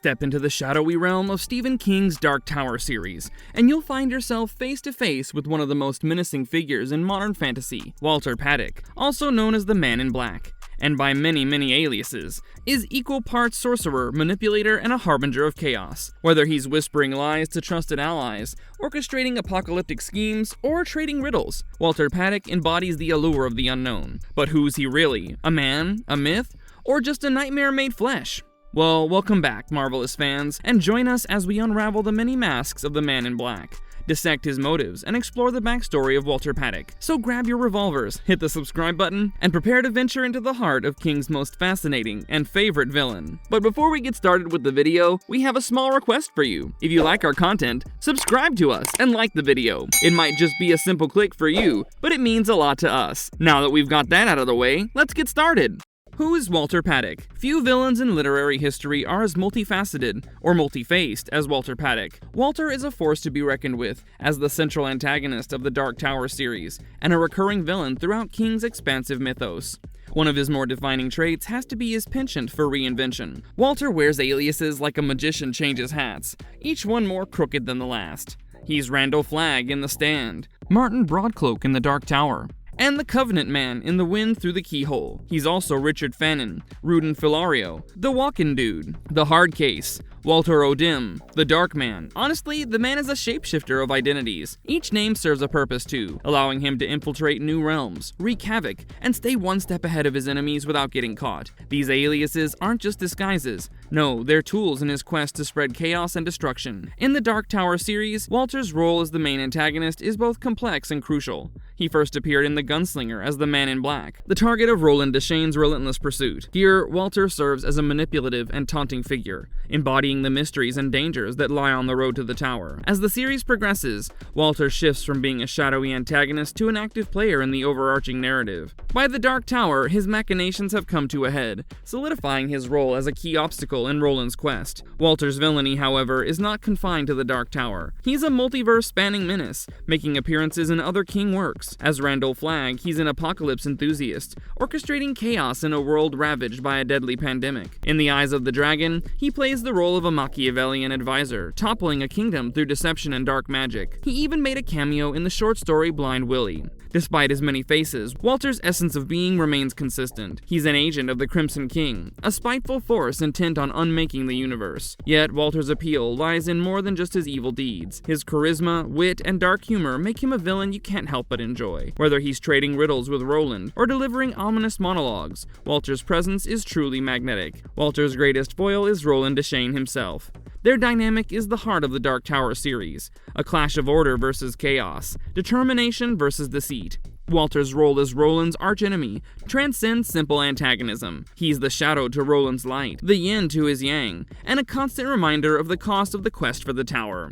Step into the shadowy realm of Stephen King's Dark Tower series, and you'll find yourself face to face with one of the most menacing figures in modern fantasy, Walter Padick, also known as the Man in Black, and by many aliases, is equal parts sorcerer, manipulator, and a harbinger of chaos. Whether he's whispering lies to trusted allies, orchestrating apocalyptic schemes, or trading riddles, Walter Padick embodies the allure of the unknown. But who's he really? A man? A myth? Or just a nightmare made flesh? Well, welcome back, Marvelous fans, and join us as we unravel the many masks of the Man in Black, dissect his motives, and explore the backstory of Walter Padick. So grab your revolvers, hit the subscribe button, and prepare to venture into the heart of King's most fascinating and favorite villain. But before we get started with the video, we have a small request for you. If you like our content, subscribe to us and like the video. It might just be a simple click for you, but it means a lot to us. Now that we've got that out of the way, let's get started. Who is Walter Padick? Few villains in literary history are as multifaceted, or multi-faced, as Walter Padick. Walter is a force to be reckoned with, as the central antagonist of the Dark Tower series, and a recurring villain throughout King's expansive mythos. One of his more defining traits has to be his penchant for reinvention. Walter wears aliases like a magician changes hats, each one more crooked than the last. He's Randall Flagg in The Stand, Martin Broadcloak in The Dark Tower, and the Covenant Man in The Wind Through the Keyhole. He's also Richard Fannin, Rudin Filario, the Walkin' Dude, the Hard Case, Walter O'Dim, the Dark Man. Honestly, the man is a shapeshifter of identities. Each name serves a purpose too, allowing him to infiltrate new realms, wreak havoc, and stay one step ahead of his enemies without getting caught. These aliases aren't just disguises. No, they're tools in his quest to spread chaos and destruction. In the Dark Tower series, Walter's role as the main antagonist is both complex and crucial. He first appeared in The Gunslinger as the Man in Black, the target of Roland Deschain's relentless pursuit. Here, Walter serves as a manipulative and taunting figure, embodying the mysteries and dangers that lie on the road to the tower. As the series progresses, Walter shifts from being a shadowy antagonist to an active player in the overarching narrative. By the Dark Tower, his machinations have come to a head, solidifying his role as a key obstacle in Roland's quest. Walter's villainy, however, is not confined to the Dark Tower. He's a multiverse-spanning menace, making appearances in other King works. As Randall Flagg, he's an apocalypse enthusiast, orchestrating chaos in a world ravaged by a deadly pandemic. In The Eyes of the Dragon, he plays the role of a Machiavellian advisor, toppling a kingdom through deception and dark magic. He even made a cameo in the short story Blind Willie. Despite his many faces, Walter's essence of being remains consistent. He's an agent of the Crimson King, a spiteful force intent on unmaking the universe. Yet, Walter's appeal lies in more than just his evil deeds. His charisma, wit, and dark humor make him a villain you can't help but enjoy. Whether he's trading riddles with Roland or delivering ominous monologues, Walter's presence is truly magnetic. Walter's greatest foil is Roland Deschain himself. Their dynamic is the heart of the Dark Tower series, a clash of order versus chaos, determination versus deceit. Walter's role as Roland's archenemy transcends simple antagonism. He's the shadow to Roland's light, the yin to his yang, and a constant reminder of the cost of the quest for the tower.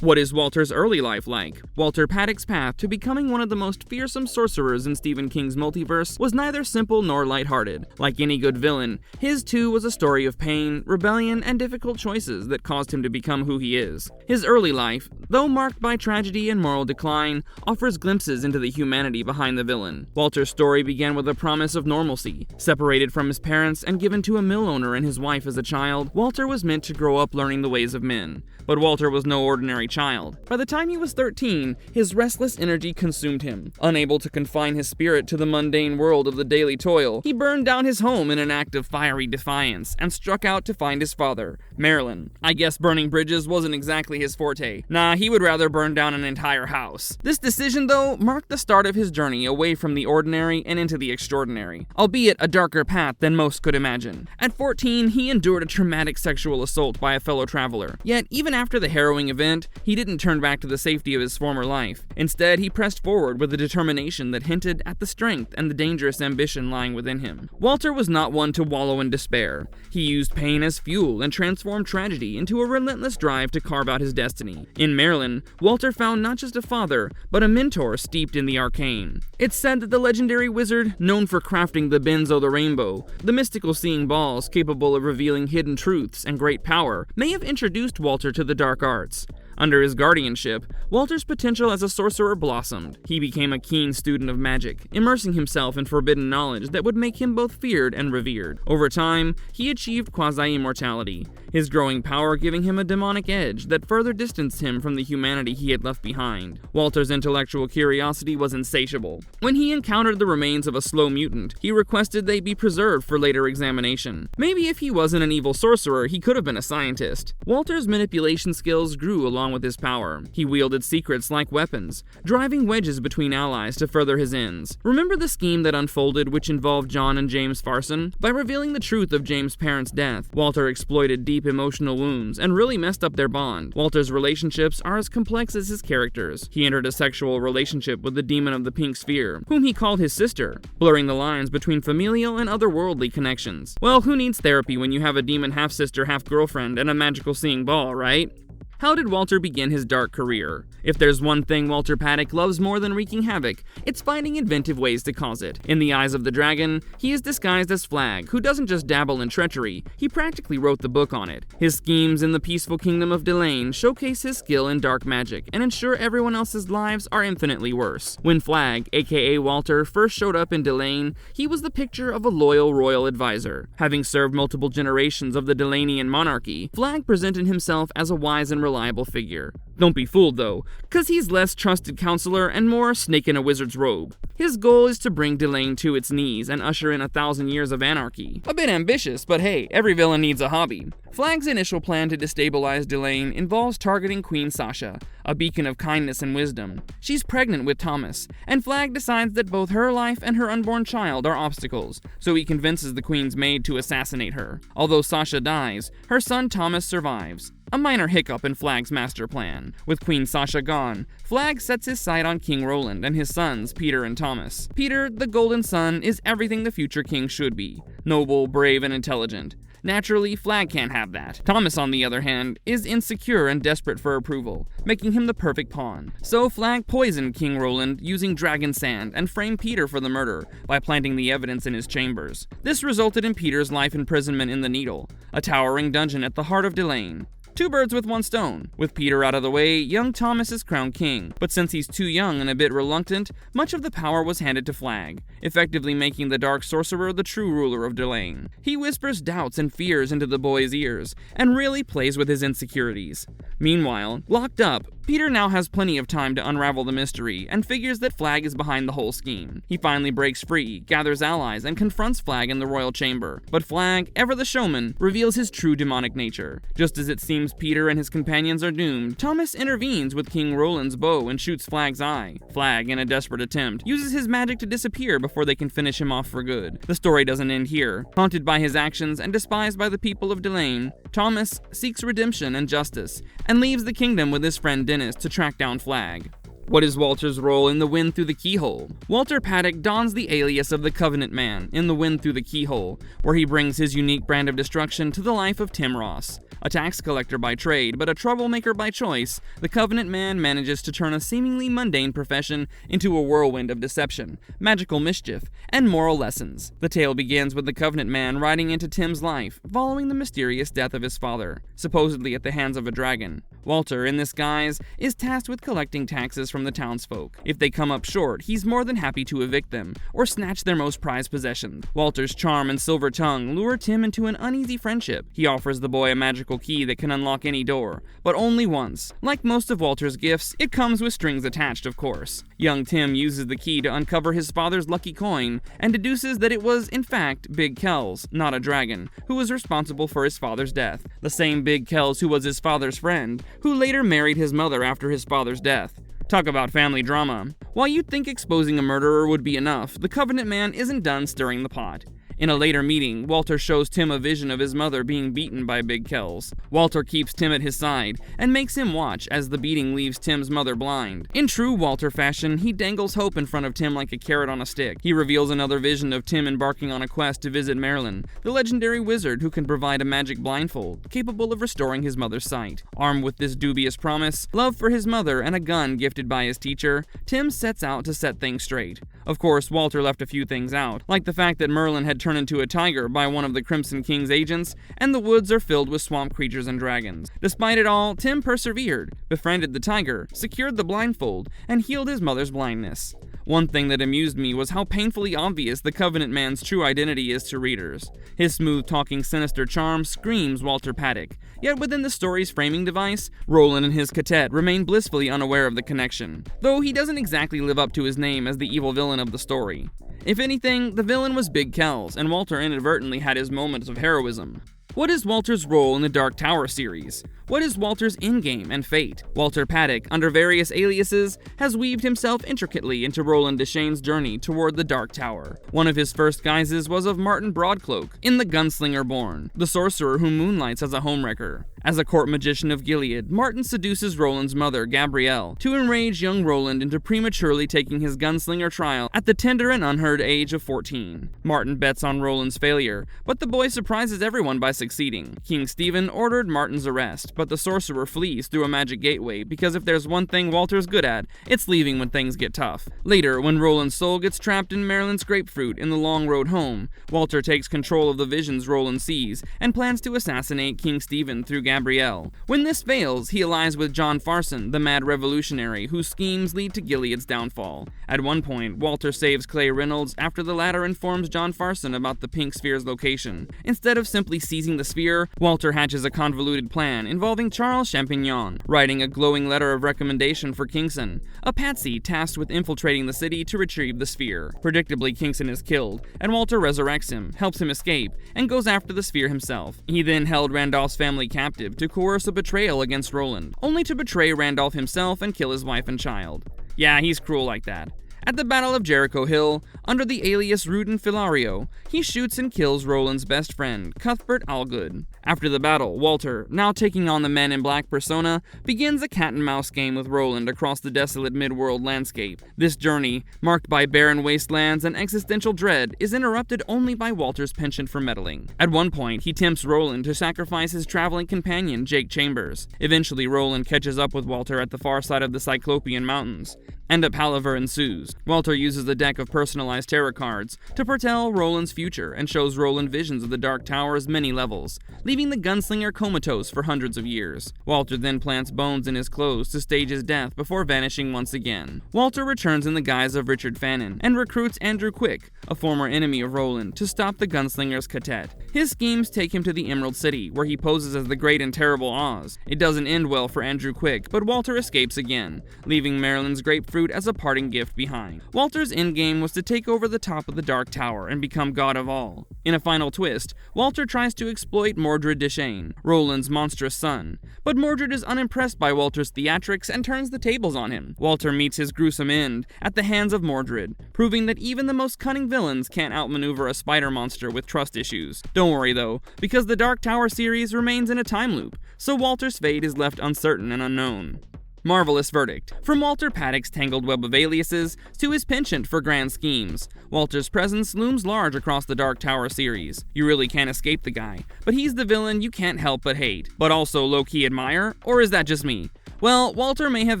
What is Walter's early life like? Walter Padick's path to becoming one of the most fearsome sorcerers in Stephen King's multiverse was neither simple nor lighthearted. Like any good villain, his too was a story of pain, rebellion, and difficult choices that caused him to become who he is. His early life, though marked by tragedy and moral decline, offers glimpses into the humanity behind the villain. Walter's story began with a promise of normalcy. Separated from his parents and given to a mill owner and his wife as a child, Walter was meant to grow up learning the ways of men. But Walter was no ordinary child. By the time he was 13, his restless energy consumed him. Unable to confine his spirit to the mundane world of the daily toil, he burned down his home in an act of fiery defiance and struck out to find his father, Marilyn. I guess burning bridges wasn't exactly his forte. Nah, he would rather burn down an entire house. This decision, though, marked the start of his journey away from the ordinary and into the extraordinary, albeit a darker path than most could imagine. At 14, he endured a traumatic sexual assault by a fellow traveler. Yet, even after the harrowing event, he didn't turn back to the safety of his former life. Instead, he pressed forward with a determination that hinted at the strength and the dangerous ambition lying within him. Walter was not one to wallow in despair. He used pain as fuel and transformed tragedy into a relentless drive to carve out his destiny. In Maryland, Walter found not just a father, but a mentor steeped in the arcane. It's said that the legendary wizard, known for crafting the Benzo the Rainbow, the mystical seeing balls capable of revealing hidden truths and great power, may have introduced Walter to the dark arts. Under his guardianship, Walter's potential as a sorcerer blossomed. He became a keen student of magic, immersing himself in forbidden knowledge that would make him both feared and revered. Over time, he achieved quasi-immortality, his growing power giving him a demonic edge that further distanced him from the humanity he had left behind. Walter's intellectual curiosity was insatiable. When he encountered the remains of a slow mutant, he requested they be preserved for later examination. Maybe if he wasn't an evil sorcerer, he could have been a scientist. Walter's manipulation skills grew along with his power. He wielded secrets like weapons, driving wedges between allies to further his ends. Remember the scheme that unfolded which involved John and James Farson? By revealing the truth of James' parents' death, Walter exploited deep emotional wounds and really messed up their bond. Walter's relationships are as complex as his characters. He entered a sexual relationship with the demon of the pink sphere, whom he called his sister, blurring the lines between familial and otherworldly connections. Well, who needs therapy when you have a demon half-sister, half-girlfriend, and a magical seeing ball, right? How did Walter begin his dark career? If there's one thing Walter Padick loves more than wreaking havoc, it's finding inventive ways to cause it. In The Eyes of the Dragon, he is disguised as Flag, who doesn't just dabble in treachery, he practically wrote the book on it. His schemes in the peaceful kingdom of Delane showcase his skill in dark magic and ensure everyone else's lives are infinitely worse. When Flag, aka Walter, first showed up in Delane, he was the picture of a loyal royal advisor. Having served multiple generations of the Delanian monarchy, Flag presented himself as a wise and reliable figure. Don't be fooled though, cause he's less trusted counselor and more snake in a wizard's robe. His goal is to bring Delane to its knees and usher in 1,000 years of anarchy. A bit ambitious, but hey, every villain needs a hobby. Flag's initial plan to destabilize Delane involves targeting Queen Sasha, a beacon of kindness and wisdom. She's pregnant with Thomas, and Flag decides that both her life and her unborn child are obstacles, so he convinces the Queen's maid to assassinate her. Although Sasha dies, her son Thomas survives. A minor hiccup in Flag's master plan. With Queen Sasha gone, Flag sets his sight on King Roland and his sons, Peter and Thomas. Peter, the Golden Son, is everything the future king should be. Noble, brave, and intelligent. Naturally, Flag can't have that. Thomas, on the other hand, is insecure and desperate for approval, making him the perfect pawn. So Flag poisoned King Roland using dragon sand and framed Peter for the murder by planting the evidence in his chambers. This resulted in Peter's life imprisonment in the Needle, a towering dungeon at the heart of Delane. Two birds with one stone. With Peter out of the way, young Thomas is crowned king, but since he's too young and a bit reluctant, much of the power was handed to Flag, effectively making the Dark Sorcerer the true ruler of Delane. He whispers doubts and fears into the boy's ears, and really plays with his insecurities. Meanwhile, locked up, Peter now has plenty of time to unravel the mystery, and figures that Flag is behind the whole scheme. He finally breaks free, gathers allies, and confronts Flag in the royal chamber. But Flag, ever the showman, reveals his true demonic nature. Just as it seems Peter and his companions are doomed, Thomas intervenes with King Roland's bow and shoots Flag's eye. Flag, in a desperate attempt, uses his magic to disappear before they can finish him off for good. The story doesn't end here. Haunted by his actions and despised by the people of Delane, Thomas seeks redemption and justice, and leaves the kingdom with his friend Dennis to track down Flag. What is Walter's role in The Wind Through the Keyhole? Walter Padick dons the alias of the Covenant Man in The Wind Through the Keyhole, where he brings his unique brand of destruction to the life of Tim Ross. A tax collector by trade, but a troublemaker by choice, the Covenant Man manages to turn a seemingly mundane profession into a whirlwind of deception, magical mischief, and moral lessons. The tale begins with the Covenant Man riding into Tim's life, following the mysterious death of his father, supposedly at the hands of a dragon. Walter, in this guise, is tasked with collecting taxes from the townsfolk. If they come up short, he's more than happy to evict them, or snatch their most prized possessions. Walter's charm and silver tongue lure Tim into an uneasy friendship. He offers the boy a magical key that can unlock any door, but only once. Like most of Walter's gifts, it comes with strings attached, of course. Young Tim uses the key to uncover his father's lucky coin, and deduces that it was, in fact, Big Kells, not a dragon, who was responsible for his father's death. The same Big Kells who was his father's friend, who later married his mother after his father's death. Talk about family drama. While you'd think exposing a murderer would be enough, the Covenant Man isn't done stirring the pot. In a later meeting, Walter shows Tim a vision of his mother being beaten by Big Kells. Walter keeps Tim at his side, and makes him watch as the beating leaves Tim's mother blind. In true Walter fashion, he dangles hope in front of Tim like a carrot on a stick. He reveals another vision of Tim embarking on a quest to visit Merlin, the legendary wizard who can provide a magic blindfold, capable of restoring his mother's sight. Armed with this dubious promise, love for his mother, and a gun gifted by his teacher, Tim sets out to set things straight. Of course, Walter left a few things out, like the fact that Merlin had turned into a tiger by one of the Crimson King's agents, and the woods are filled with swamp creatures and dragons. Despite it all, Tim persevered, befriended the tiger, secured the blindfold, and healed his mother's blindness. One thing that amused me was how painfully obvious the Covenant Man's true identity is to readers. His smooth-talking sinister charm screams Walter Padick, yet within the story's framing device, Roland and his cadet remain blissfully unaware of the connection, though he doesn't exactly live up to his name as the evil villain of the story. If anything, the villain was Big Kells, and Walter inadvertently had his moments of heroism. What is Walter's role in the Dark Tower series? What is Walter's endgame and fate? Walter Padick, under various aliases, has weaved himself intricately into Roland Deschain's journey toward the Dark Tower. One of his first guises was of Martin Broadcloak in The Gunslinger Born, the sorcerer who moonlights as a homewrecker. As a court magician of Gilead, Martin seduces Roland's mother, Gabrielle, to enrage young Roland into prematurely taking his gunslinger trial at the tender and unheard age of 14. Martin bets on Roland's failure, but the boy surprises everyone by succeeding. King Stephen ordered Martin's arrest, but the sorcerer flees through a magic gateway because if there's one thing Walter's good at, it's leaving when things get tough. Later, when Roland's soul gets trapped in Marilyn's grapefruit in the long road home, Walter takes control of the visions Roland sees and plans to assassinate King Stephen through Gabrielle. When this fails, he allies with John Farson, the mad revolutionary whose schemes lead to Gilead's downfall. At one point, Walter saves Clay Reynolds after the latter informs John Farson about the Pink Sphere's location. Instead of simply seizing the sphere, Walter hatches a convoluted plan involving Charles Champignon, writing a glowing letter of recommendation for Kingston, a patsy tasked with infiltrating the city to retrieve the sphere. Predictably, Kingston is killed, and Walter resurrects him, helps him escape, and goes after the sphere himself. He then held Randolph's family captive to coerce a betrayal against Roland, only to betray Randolph himself and kill his wife and child. Yeah, he's cruel like that. At the Battle of Jericho Hill, under the alias Rudin Filario, he shoots and kills Roland's best friend, Cuthbert Allgood. After the battle, Walter, now taking on the Men in Black persona, begins a cat-and-mouse game with Roland across the desolate mid-world landscape. This journey, marked by barren wastelands and existential dread, is interrupted only by Walter's penchant for meddling. At one point, he tempts Roland to sacrifice his traveling companion, Jake Chambers. Eventually, Roland catches up with Walter at the far side of the Cyclopean Mountains, and a palaver ensues. Walter uses a deck of personalized tarot cards to foretell Roland's future and shows Roland visions of the Dark Tower's many levels, leaving the gunslinger comatose for hundreds of years. Walter then plants bones in his clothes to stage his death before vanishing once again. Walter returns in the guise of Richard Fannin and recruits Andrew Quick, a former enemy of Roland, to stop the gunslinger's cadet. His schemes take him to the Emerald City, where he poses as the great and terrible Oz. It doesn't end well for Andrew Quick, but Walter escapes again, leaving Marilyn's grapefruit as a parting gift behind. Walter's endgame was to take over the top of the Dark Tower and become god of all. In a final twist, Walter tries to exploit Mordred Deschain, Roland's monstrous son, but Mordred is unimpressed by Walter's theatrics and turns the tables on him. Walter meets his gruesome end at the hands of Mordred, proving that even the most cunning villains can't outmaneuver a spider monster with trust issues. Don't worry though, because the Dark Tower series remains in a time loop, so Walter's fate is left uncertain and unknown. Marvelous verdict. From Walter Padick's tangled web of aliases to his penchant for grand schemes, Walter's presence looms large across the Dark Tower series. You really can't escape the guy, but he's the villain you can't help but hate, but also low-key admire, or is that just me? Well, Walter may have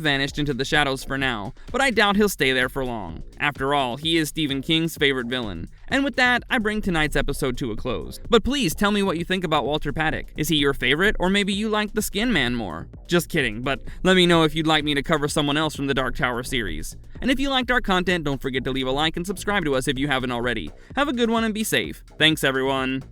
vanished into the shadows for now, but I doubt he'll stay there for long. After all, he is Stephen King's favorite villain. And with that, I bring tonight's episode to a close. But please tell me what you think about Walter Padick. Is he your favorite, or maybe you like the Skin Man more? Just kidding, but let me know if you'd like me to cover someone else from the Dark Tower series. And if you liked our content, don't forget to leave a like and subscribe to us if you haven't already. Have a good one and be safe. Thanks, everyone.